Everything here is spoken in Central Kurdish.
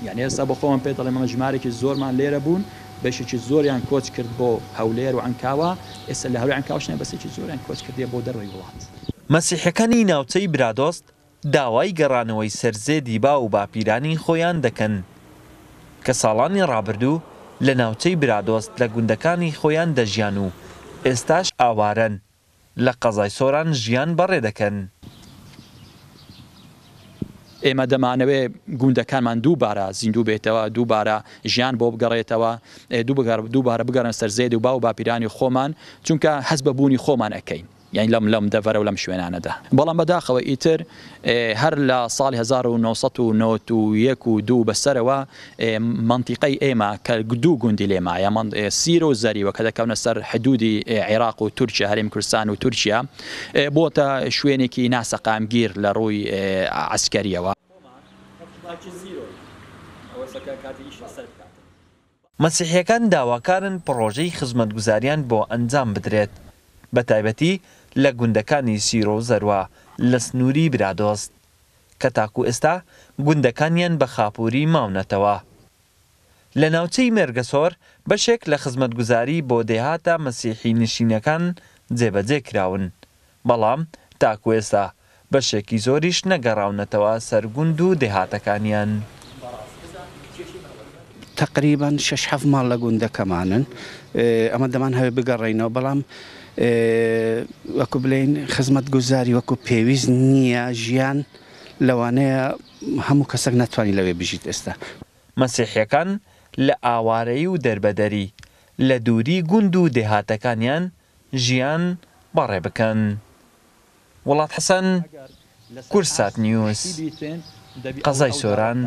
یعنی ئێستا بۆ خۆمان پێ دەڵێم ئەمە ژمارێکی زۆرمان لێرە بوون بەشێکی زۆریان کۆچ کرد بۆ هەولێر و عەنکاوە ئێستا لە هەولێر عەنکاوەشنە بەسێکی زۆریان کۆچ کردیە بۆ دەروی وڵات. مەسیحەکانی ناوچەی برادۆست داوای گەڕانەوەی سەرجێ دیبا و باپیرانی خۆیان دەکەن کە ساڵانی ڕابردوو لە ناوچەی برادۆست لە گوندەکانی خۆیان دەژیان و ئێستاش ئاوارەن لە قەزای سۆران ژیان بەڕێ دەکەن. ئێمە دەمانەوێ گوندەکانمان دووبارە زیندوو بێتەوە، دووبارە ژیان بۆ بگەڕێتەوە، دووبارە بگەڕن سەرزێد و با و باپیرانی خۆمان، چونکە حەز بە بوونی خۆمان ئەەکەین. یعنی لەم دەڤەرە و لەم شوێنانەدا. بەڵام بەداخەوە ئیتر هەر لە ساڵی 1991 و 2 بەسەرەوە منتیقەی ئێمە کە دوو گوندی لێمایە سیرە و زەریوە کە دەکەونە سەر حدودی عێراق و تورکیا، هەرێمی کوردستان و تورکیا بۆتە شوێنێکی ناسەقامگیر لە ڕووی عسکەریەوە. مەسیحیەکان داواکارن پڕۆژەی خزمەتگوزاریان بۆ ئەنجام بدرێت بە تایبەتی لە گوندەکانی سیرۆ و زەروە لە سنووری برادۆست کە تاکو ئێستا گوندەکانیان بە خاپووری ماونەتەوە. لە ناوچەی مێرگەسۆر بەشێک لە خزمەتگوزاری بۆ دێهاتە مەسیحی نشینەکان جێبەجێ کراون، بەڵام تاکو ئێستا بەشێکی زۆریش نەگەڕاونەتەوە سەر گوند و دێهاتەکانیان. تقریبان 6-7 ماڵ لە گوندەکەمانن، ئەمە دەمان هەوێ بگەڕێینەوە، بەڵام وەکو بڵێن خزمەتگوزاری وەکو پێویست نییە، ژیان لەوانەیە هەموو کەسێک ناتوانانی لەوێ بژیت ئێستا. مەسیحیەکان لە ئاوارەی و دەربەدەری لە دووری گوند و دێهاتەکانیان ژیان بەڕێ بکەن. وڵات حەسەن، کورسات نیوز، قەزای سۆران.